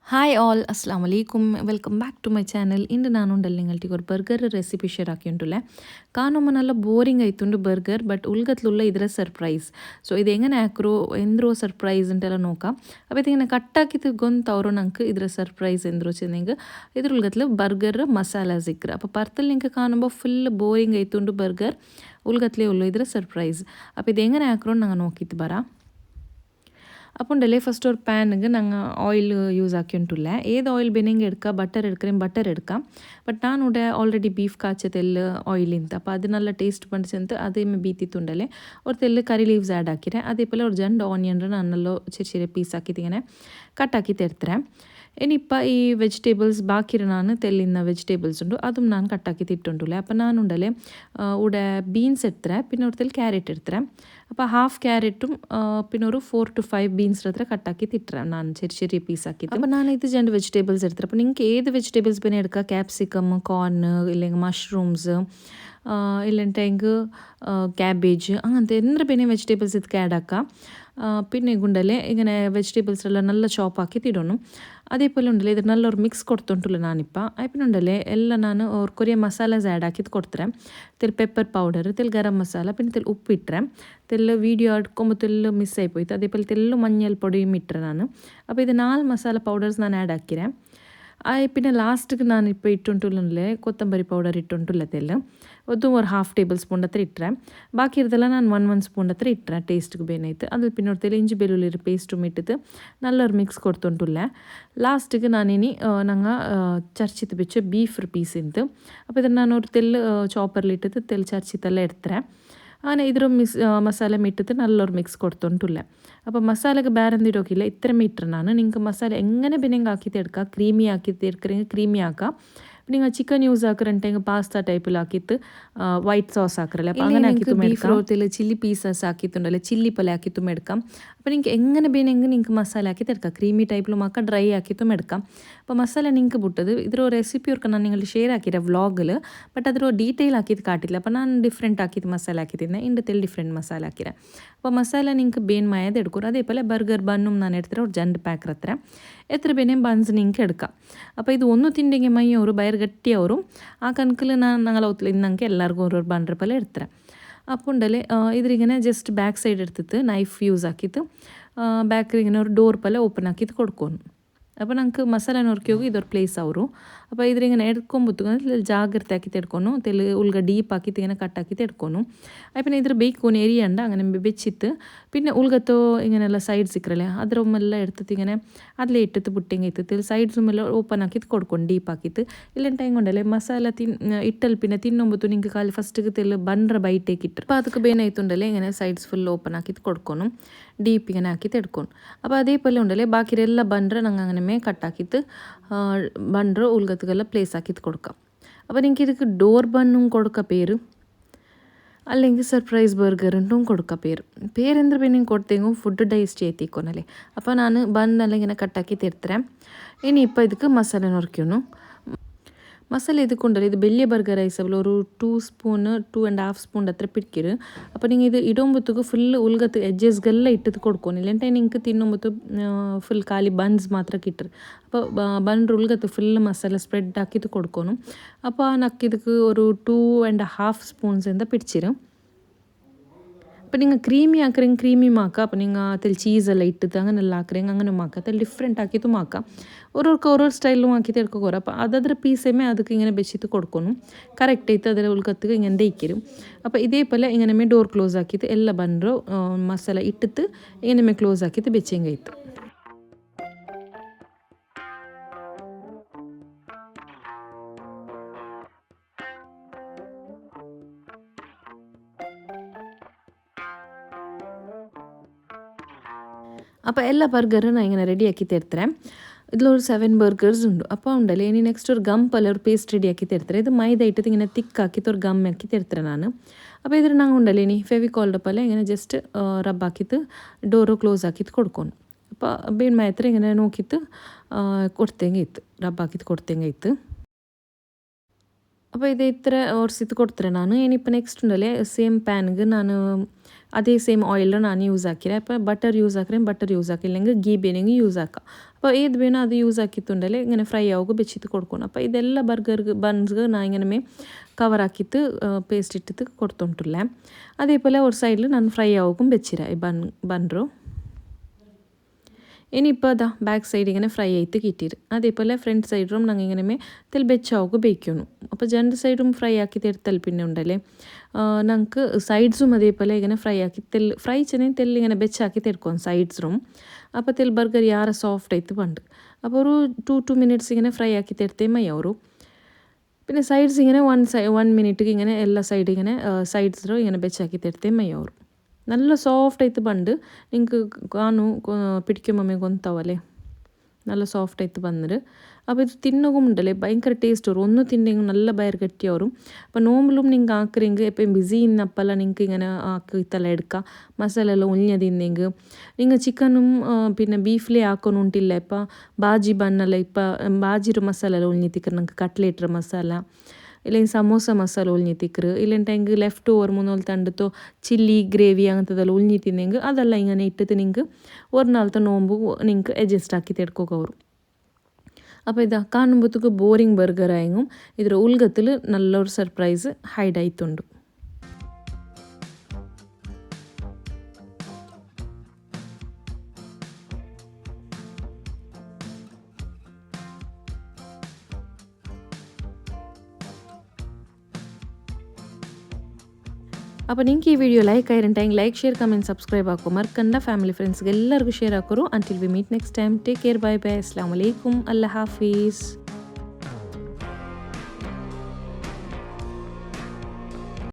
hi all ಅಸ್ಲಾಮ್ ಅಲೈಕುಮ್ welcome back to my channel ಇಂದು ನಾನು ನಿಂಗಲ್ಟಿಗೆ ഒരു ബർഗർ റെസിപ്പി ഷെയർ ആക്കിയിട്ടുണ്ടല്ലേ കാണുമ്പോൾ നല്ല ബോറിംഗ് ആയിട്ടുണ്ട് ബർഗർ ബട്ട് ഉൾഗത്തിലുള്ള ഇതിലെ സർപ്രൈസ് ಸೊ ಇದು ಹೆಂಗನೆ ಹಾಕ್ರು ಎಂದ್ರೋ ಸರ್ಪ್ರೈಸ್ ಅಂತೆಲ್ಲ ನೋക്കാം അപ്പോൾ ഇതിങ്ങനെ കട്ടാക്കിയിട്ട് ಗೊತ್ತವರು ನಂಗೆ ಇದರ ಸರ್ಪ್ರೈಸ್ ಎಂದ್ರು ಚೆನ್ನಂಗೆ ಇದ್ರ ಉಳ್ಗത്തിൽ ബർഗർ മസാല സിക്ര അപ്പോൾ പർത്തൽ നിങ്ങൾക്ക് കാണുമ്പോൾ ഫുൾ ബോറിംഗ് ആയിട്ടുണ്ട് ബർഗർ ഉൾഗത്തിലേ ഉള്ളൂ ಇದರ സർപ്രൈസ് അപ്പോൾ ഇത് എങ്ങനെ ಹಾಕ್ರು ನಂಗೆ നോക്കിയിട്ട് ಬರಾ അപ്പോൾ ഉണ്ടല്ലേ ഫസ്റ്റ് ഒരു പാനിಗೆ ഞങ്ങൾ ഓയിൽ യൂസ് ആക്കിയിട്ടുണ്ടില്ല ഏത് ഓയിൽ ಬೇನೆಂಗೆ എടുക്കാം ബട്ടർ എടുക്കാം ಬಟ್ ನಾನು ഇവിടെ ಆಲ್ರೆಡಿ ಬೀಫ್ ಕಾಚತೆಲ್ಲ ಆಯಿಲಿಂತ അപ്പോൾ ಅದು നല്ല ಟೇಸ್ಟ್ ಬಂದಿಸಂತ ಅದೇ ಬೀತಿತ್ತುಂಡല്ലേ ഒരു തെല്ല് കറി ലീവ്സ് ആഡ് ആക്കിരെ അതേപോലെ ഒരു രണ്ട് ഓണിയൻ നന്നല്ലോ ചെറിയ ചെറിയ പീസ് ആക്കിയിട്ട് ഇങ്ങനെ കട്ടാക്കിയിട്ട് എടുത്തരെ ഇനിയിപ്പോൾ ഈ വെജിറ്റബിൾസ് ബാക്കിയിര ನಾನು തെല്ലിന്ന വെജിറ്റബിൾസ് ഉണ്ട് അതും ನಾನು കട്ടാക്കിയിട്ട് ഇട്ടുണ്ടല്ലേ അപ്പോൾ ഞാനുണ്ടല്ലേ ഇവിടെ ബീൻസ് എടുത്തരെ പിന്നെ ഒരു തെല്ല് ക്യാരറ്റ് എടുത്തരെ അപ്പോൾ ഹാഫ് ക്യാരറ്റും പിന്നെ ഒരു 4 to 5 ബീൻസ് എടുത്തരെ കട്ടാക്കിയിട്ട് ഇട്ടരെ ನಾನು ചെറിയ ചെറിയ പീസ് ആക്കിയിട്ട് അപ്പോൾ ನಾನು ഇത് രണ്ട് വെജിറ്റബിൾസ് എടുത്തരെ അപ്പോൾ നിങ്ങൾക്ക് ഏത് വെജിറ്റബിൾസ് പിന്നെ എടുക്കുക ക്യാപ്സിക്കം കോർൺ ഇല്ലെങ്കിൽ മഷ്റൂംസ് ഇല്ലെങ്കിൽ ക്യാബേജ് അങ്ങനത്തെ എന്തൊരു പിന്നെ വെജിറ്റബിൾസ് ಇದಕ್ಕೆ ആഡ് ആക്കാം പിന്നെ ಗುಂಡಲ್ಲೇ ഇങ്ങനെ വെജിറ്റബിൾസ് എല്ലാം നല്ല ചോപ്പാക്കി ഇടണം അതേപോലെ ഉണ്ടല്ലേ ഇത് നല്ലൊരു ಮಿಕ್ಸ್ ಕೊಡ್ತುಂಟುಲ್ಲ ನಾನಿಪ್ಪ ಆಯ್ಪಿನ ಉಂಡಲ್ಲೇ ಎಲ್ಲ ನಾನು ಅವ್ರ ಕೊರಿಯ ಮಸಾಲಾಸ್ ಆ್ಯಡ್ ಹಾಕಿದ್ದು ಕೊಡ್ತಾರೆ ತೆಲ್ ಪೆಪ್ಪರ್ ಪೌಡರ್ ತೆಲ್ ಗರಂ ಮಸಾಲ പിന്നെ ತೆಲ್ ಉಪ್ಪು ಇಟ್ಟರೆ ತೆಲ್ಲು ವೀಡಿಯೋ ಆಡ್ಕೊಂಬ ತೆಲ್ಲು ಮಿಸ್ ಆಯ್പോಯ್ತು അതേപോലെ ತೆಲ್ಲು മഞ്ഞൾ പൊടിയും ഇട്ടರೆ ನಾನು അപ്പോൾ ഇത് 4 മസാല പൗഡേഴ്സ് ನಾನು ಆ್ಯಡ್ ಹಾಕಿರೆ പിന്നെ ലാസ്റ്റിಗೆ ನಾನು ഇപ്പോൾ ಇಟ್ಟುಂಟುಲ್ಲೇ ಕೊತ್ತಂಬರಿ ಪೌಡರ್ ಇಟ್ಟುಂಟುಲ್ಲ ತೆಲ್ಲು ಅದು ഒരു ഹാഫ് ടേബിൾ സ്പൂൺ ಹತ್ರ ಇಟ್ಟರೆ ಬಾಕಿ ಇರೋದೆಲ್ಲ ನಾನು 1 ಸ್ಪೂನ್ ಹತ್ರ ಇಟ್ಟರೆ ಟೇಸ್ಟ್ಗೆ ಬೇನಾಯ್ತು ಅದು പിന്നെ ഒരു ഇഞ്ചി ಬೆಳ್ಳುಳ್ಳಿ പേസ്റ്റും ഇട്ടിട്ട് നല്ലൊരു മിക്സ് കൊടുത്തുകൊണ്ടുള്ള ലാസ്റ്റിಗೆ ನಾನಿനി ನಂಗೆ ಚರ್ಚಿತ್ ಬೆಚ್ಚ ബീഫ് പീസിಂದು അപ്പോൾ ಇದನ್ನು ನಾನು ഒരു ತೆಲ್ಲು ചോപ്പറിലിട്ടിട്ട് ತೆಲ್ಲು ಚರ್ಚಿತೆಲ್ಲ ಇಡ್ತಾರೆ അങ്ങനെ ഇതൊരു മസാല ഇട്ടിട്ട് നല്ലൊരു മിക്സ് കൊടുത്തോണ്ടുള്ള അപ്പോൾ മസാലക്ക് വേറെന്തും ഇടോക്കില്ല ഇത്രയും ഇട്ടിട്ടാണ് നിങ്ങൾക്ക് മസാല എങ്ങനെ പിന്നെ ആക്കിയിട്ട് എടുക്കാം ക്രീമി ആക്കിയിട്ട് എടുക്കണമെങ്കിൽ ക്രീമി ആക്കാം നിങ്ങൾ ചിക്കൻ യൂസ് ആക്കുന്നുണ്ടെങ്കിൽ പാസ്ത ടൈപ്പിലാക്കിയിട്ട് വൈറ്റ് സോസ് ആക്കറല്ലേ അപ്പോൾ അങ്ങനെ ആക്കിയിട്ടും ബീഫ് റോത്തിൽ ചില്ലി പീസസ് ആക്കിയിട്ടുണ്ടല്ലേ ചില്ലി പോലെ ആക്കിയിട്ടും എടുക്കാം അപ്പോൾ നിങ്ങൾക്ക് എങ്ങനെ വേണമെങ്കിൽ നിങ്ങൾക്ക് മസാല ആക്കിയിട്ട് എടുക്കാം ക്രീമി ടൈപ്പിലും ആക്കാം ഡ്രൈ ആക്കിയിട്ടും എടുക്കാം അപ്പോൾ മസാല നിങ്ങൾക്ക് ಬಿಟ್ಟದು ಇದರ ರೆಸಿಪಿ ಅವ್ರಿಗೆ ನಾನು ನಿಮಗೆ ಶೇರ್ ಹಾಕಿರೋ ವ್ಲಾಗಲ್ಲಿ ಬಟ್ ಅದರ ಡೀಟೇಲ್ ಹಾಕಿದ್ದು ಕಾಟಿಲ್ಲ അപ്പോൾ ನಾನು ഡിഫറെൻറ്റ് ആക്കിയിട്ട് മസാല ആക്കിയിരുന്നു എൻ്റെ തെൽ ഡിഫറെൻറ്റ് മസാല ആക്കിരെ അപ്പോൾ മസാല നിങ്ങൾക്ക് ಬೇನ್ മായത് എടുക്കും അതേപോലെ ബർഗർ ബണ്ണും ನಾನು എടുത്തിട്ട് ഒരു രണ്ട് പാക്ക് ಹತ್ರ എത്ര ಬೇನೆയും ബൺസ് നിങ്ങൾക്ക് എടുക്കാം അപ്പോൾ ഇത് ഒന്ന് ತಿಂಡಿಗೆ ಮೈ ಅವರು ಬಯರ್ ಗಟ್ಟಿಯವರು ಆ ಕನಕಲ್ಲಿ ഞങ്ങൾ ಇನ್ನಂಗೆ ಎಲ್ಲರಿಗೂ ഒരു ബണ്ടർ പോലെ എടുത്തರೆ അപ്പോൾ ഉണ്ടല്ലേ ഇതിങ്ങനെ ജസ്റ്റ് ബാക്ക് സൈഡ് എടുത്തിട്ട് നൈഫ് യൂസ് ആക്കിയിട്ട് ബാക്കിൽ ഇങ്ങനെ ഒരു ഡോർ പോലെ ഓപ്പൺ ആക്കിയിട്ട് കൊടുക്കുന്നു അപ്പോൾ നമുക്ക് മസാല നുറുക്കി ಹೋಗಿ ಇದೊಂದು ಪ್ಲೇಸ್ ಅವರು അപ്പോൾ ഇതിങ്ങനെ എടുക്കുമ്പോൾ ಜಾಗ್ರತೆ ಹಾಕಿತ್ತು എടുക്കുന്നു ತೆಲು ಉಳ್ಗ ಡೀಪ್ ಹಾಕಿತ್ತು ഇങ്ങനെ കട്ടാക്കിയിട്ട് എടുക്കുന്നു പിന്നെ ഇതിൽ ബേക്കും എരിയണ്ട അങ്ങനെ വെച്ചിട്ട് പിന്നെ ഉൾഗത്തോ ഇങ്ങനെയുള്ള സൈഡ്സ് ഇക്കറല്ലേ അതിരൊമ്മെല്ലാം എടുത്തിട്ട് ഇങ്ങനെ അതിലേ ഇട്ടിട്ട് പുട്ടിങ്ങ ഇത്തിട്ട് സൈഡ്സുമെല്ലാം ഓപ്പൺ ആക്കിയിട്ട് കൊടുക്കണം ഡീപ്പ് ആക്കിയിട്ട് ഇല്ല ടൈം കൊണ്ടല്ലേ മസാല ഇട്ടൽ പിന്നെ തിന്നുമ്പോൾ നിങ്ങൾക്ക് കാലി ഫസ്റ്റ് തെല് ബണ്ടർ ബൈറ്റേക്ക് ഇട്ട് അപ്പോൾ അതൊക്കെ ಬೇನಾಯ್ತುಂಡല്ലേ ഇങ്ങനെ സൈഡ്സ് ഫുൾ ഓപ്പൺ ആക്കിയിട്ട് കൊടുക്കണം ഡീപ്പ് ഇങ്ങനെ ആക്കിയിട്ട് എടുക്കണം അപ്പോൾ അതേപോലെ ഉണ്ടല്ലേ ബാക്കിയെല്ലാം ബണ്ടർ ഞങ്ങൾ അങ്ങനെ കട്ടാക്കിയിട്ട് ബണ്ടർ ഉൾഗത്തുകെല്ലാം പ്ലേസ് ആക്കിയിട്ട് കൊടുക്കാം അപ്പോൾ നിങ്ങൾക്ക് ಇದಕ್ಕೆ ഡോർ ബണ്ണും കൊടുക്കുക പേര് അല്ലെങ്കിൽ സർപ്രൈസ് ബർഗറിനും കൊടുക്കുക പേരെന്തൊരു പിന്നെ കൊടുത്തെങ്കിൽ ഫുഡ് ടേസ്റ്റ് ചെയ്തിക്കൊന്നല്ലേ അപ്പോൾ ഞാൻ ബണ്ണെല്ലാം ഇങ്ങനെ കട്ടാക്കി തരുത്തരാം ഇനിയിപ്പോൾ ಇದಕ್ಕೆ മസാല നുറുക്കുന്നു മസാല ಇದಕ್ಕೊಂಡಲ್ಲ ಇದು ಬೆಳ್ಳಿಯ ಬರ್ಗರ್ ಐಸಬಲ್ ഒരു 2 ಸ್ಪೂನ್ 2.5 ಸ್ಪೂನ್ ಹತ್ರ ಪಿಡ್ಕಿರು അപ്പോൾ നിങ്ങൾ ഇത് ഇടുമ്പോഴത്തേക്ക് ഫുള്ള് ഉൾഗത്ത് എഡ്ജസ്ಗೆಲ್ಲ ഇട്ടിട്ട് കൊടുക്കണം ഇല്ലെങ്കിൽ നിങ്ങൾക്ക് തിന്നുമ്പോഴത്ത് ഫുൾ ಖಾಲಿ ബൺസ് മാത്രം കിട്ടും അപ്പോൾ ബണ്ണിൻ്റെ ഉൾഗത്ത് ഫുള്ള് മസാല സ്പ്രെഡ് ആക്കിയിട്ട് കൊടുക്കണം അപ്പോൾ നക്കിಇದಕ್ಕೆ ഒരു 2.5 സ്പൂൺസ് എന്താ പിടിച്ചിരും അപ്പോൾ നിങ്ങൾ ക്രീമി ആക്കറെങ്കിൽ ക്രീമിയും ആക്കാം അപ്പോൾ നിങ്ങൾ അതിൽ ചീസെല്ലാം ഇട്ടിട്ട് അങ്ങനെല്ലാം ആക്കറെങ്കിൽ അങ്ങനെ ആക്കാം അതിൽ ഡിഫറെൻറ്റ് ആക്കിയിട്ടും ആക്കാം ഓരോ സ്റ്റൈലും ആക്കിയിട്ട് എടുക്കുക അപ്പോൾ അതದ್ರ പീസേമേ ಅದಕ್ಕೆ ഇങ്ങനെ വെച്ചിട്ട് കൊടുക്കണം കറക്റ്റ് ആയിട്ട് അതിൽ ഉൾക്കത്ത് ഇങ്ങനെ ദയിക്കരും അപ്പോൾ ഇതേപോലെ ഇങ്ങനെ ഡോർ ക്ലോസ് ആക്കിയിട്ട് എല്ലാ ബണ്ടോ മസാല ഇട്ടിട്ട് ഇങ്ങനെ ക്ലോസ് ആക്കിയിട്ട് വെച്ചെങ്കിൽ ആയിട്ട് അപ്പോൾ എല്ലാ ബർഗറും ഞാൻ ഇങ്ങനെ റെഡിയാക്കി തരുത്തരേ ഇതിലൊരു 7 ബർഗേഴ്സ് ഉണ്ട് അപ്പോൾ ഉണ്ടല്ലേ ഇനി നെക്സ്റ്റ് ഒരു ഗം പോലെ ഒരു പേസ്റ്റ് റെഡിയാക്കി തരുത്തരേ ഇത് മൈദ ഇട്ടിട്ട് ഇങ്ങനെ തിക്കാക്കിയിട്ട് ഒരു ഗം ആക്കി തരുത്തരേ ഞാൻ അപ്പോൾ ഇതിൽ ഞങ്ങൾ ഉണ്ടല്ലേ ഇനി ഫെവിക്കോളിൻ്റെ പോലെ ഇങ്ങനെ ജസ്റ്റ് റബ്ബാക്കിയിട്ട് ഡോറ് ക്ലോസ് ആക്കിയിട്ട് കൊടുക്കണം അപ്പോൾ ಬೇನ್ ಮಾತ್ರ ഇങ്ങനെ നോക്കിയിട്ട് കൊടുത്തെങ്കിൽ ഇത്ത് റബ്ബാക്കിയിട്ട് കൊടുത്തെങ്കിൽ ഇത്ത് അപ്പോൾ ഇത് ഇത്ര ഓർസിത്ത് കൊടുത്തരേ ನಾನು ഇനിയിപ്പോൾ നെക്സ്റ്റ് ഉണ്ടല്ലേ സെയിം പാനിಗೆ ನಾನು ಅದೇ ಸೇಮ್ ಆಯಿಲ್ನ ನಾನು ಯೂಸ್ ಹಾಕಿರೆ അപ്പോൾ ബട്ടർ യൂസ് ആക്കറേം ബട്ടർ യൂസ് ആക്കില്ലെങ്കിൽ ഗീ ಬೇನೆങ്കിൽ യൂസ് ആക്കാം അപ്പോൾ ഏത് വേണോ അത് യൂസ് ആക്കിയിട്ടുണ്ടല്ലേ ഇങ്ങനെ ഫ്രൈ ആവുക വെച്ചിട്ട് കൊടുക്കണം അപ്പോൾ ಇದೆಲ್ಲ ಬರ್ಗರ್ಗೆ ಬನ್ಸ್ಗೆ ನಾನು ഇങ്ങനെ കവർ ആക്കിയിട്ട് പേസ്റ്റ് ഇട്ടിട്ട് കൊടുത്തോണ്ടില്ലേ അതേപോലെ ഒരു സൈഡിൽ ഞാൻ ഫ്രൈ ആവുകയും വെച്ചിരാ ഈ ബൺറോ ഇനിയിപ്പോൾ അതാ ബാക്ക് സൈഡ് ഇങ്ങനെ ഫ്രൈ ആയിട്ട് കിട്ടിയിട്ട് അതേപോലെ ഫ്രണ്ട് സൈഡും ഞങ്ങൾ ഇങ്ങനെ തെൽ ബെച്ചാവുക ബേക്കുന്നു അപ്പോൾ രണ്ട് സൈഡും ഫ്രൈ ആക്കി തെടുത്തൽ പിന്നെ ഉണ്ടല്ലേ ഞങ്ങൾക്ക് സൈഡ്സും അതേപോലെ ഇങ്ങനെ ഫ്രൈ ആക്കി ഫ്രൈ ചെന്നെ തെല്ലിങ്ങനെ ബെച്ചാക്കി തെടുക്കും സൈഡ്സും അപ്പോൾ തെൽ ബർഗർ യാറെ സോഫ്റ്റ് ആയിട്ട് പണ്ട് അപ്പോൾ ഒരു 2 മിനിറ്റ്സ് ഇങ്ങനെ ഫ്രൈ ആക്കി തെടുത്തേ മയ്യാവൂ പിന്നെ സൈഡ്സ് ഇങ്ങനെ 1 മിനിറ്റ് ഇങ്ങനെ എല്ലാ സൈഡ് ഇങ്ങനെ സൈഡ്സിലും ഇങ്ങനെ ബെച്ചാക്കി തെടുത്തേ മയ്യാവൂ നല്ല സോഫ്റ്റ് ആയിട്ട് പണ്ട് നിങ്ങൾക്ക് പിടിക്കുമ്പോൾ ಗೊತ್ತಾವല്ലേ നല്ല സോഫ്റ്റ് ആയിട്ട് ಬಂದರೆ അപ്പോൾ ഇത് തിന്നകും ഉണ്ടല്ലേ ഭയങ്കര ടേസ്റ്റ് വരും ഒന്ന് തിന്നെങ്കിൽ നല്ല ബയർ കെട്ടിയവരും അപ്പോൾ നോമ്പിലും നിങ്ങൾക്ക് ആക്കറിയെങ്കിൽ എപ്പോഴും ബിസി ഇന്നപ്പല്ല നിങ്ങൾക്ക് ഇങ്ങനെ ആക്കിത്തല്ല എടുക്കുക മസാല എല്ലാം ഉള്ളിഞ്ഞ തിന്നെങ്കിൽ നിങ്ങൾ ചിക്കനും പിന്നെ ബീഫിലേ ആക്കണുണ്ടില്ല ഇപ്പോൾ ബാജി ಬನ್ನಲ್ಲ ഇപ്പോൾ ബാജിയുടെ മസാല എല്ലാം ഉള്ളിഞ്ഞ് തിಕ್ಕರು നിങ്ങൾക്ക് കട്ട്ലേറ്റർ മസാല ഇല്ലെങ്കിൽ സമോസ മസാല ഉള്ളിഞ്ഞ് തിಕ್ಕರು ഇല്ലെങ്കിൽ ലെഫ്റ്റ് ഓവർ മൂന്നോൽ തണ്ടത്തോ ചില്ലി ഗ്രേവി അങ്ങനത്തെതെല്ലാം ഉള്ളിഞ്ഞ് തിന്നെങ്കിൽ അതെല്ലാം ഇങ്ങനെ ഇട്ടിട്ട് നിങ്ങൾക്ക് ഒരു നാളത്തെ നോമ്പ് നിങ്ങൾക്ക് അഡ്ജസ്റ്റ് ആക്കി തെടുക്കുക വരും അപ്പോൾ ഇതാ കാണുമ്പോഴത്തേക്ക് ബോറിങ് ബർഗർ ആയെങ്കിലും ഇതിൻ്റെ ഉൾഗത്തിൽ നല്ലൊരു സർപ്രൈസ് ഹൈഡ് ആയിട്ടുണ്ട് അപ്പോൾ നിങ്ങൾക്ക് ഈ ವಿಡಿಯೋ ಲೈಕ್ ಆಯಿರಂಟಾಗಿ ಲೈಕ್ ಶೇರ್ ಕಮೆಂಟ್ ಸಬ್ಸ್ಕ್ರೈಬ್ ಹಾಕೋ ಮರ್ಕಂಡ ಫ್ಯಾಮಿಲಿ ಫ್ರೆಂಡ್ಸ್ಗೆ ಎಲ್ಲರಿಗೂ ಶೇರ್ ಹಾಕೋರು until we meet next time take care bye bye ಅಸ್ಸಲಾಮು ಅಲೈಕುಮ್ ಅಲ್ಲಾ ಹಾಫೀಸ್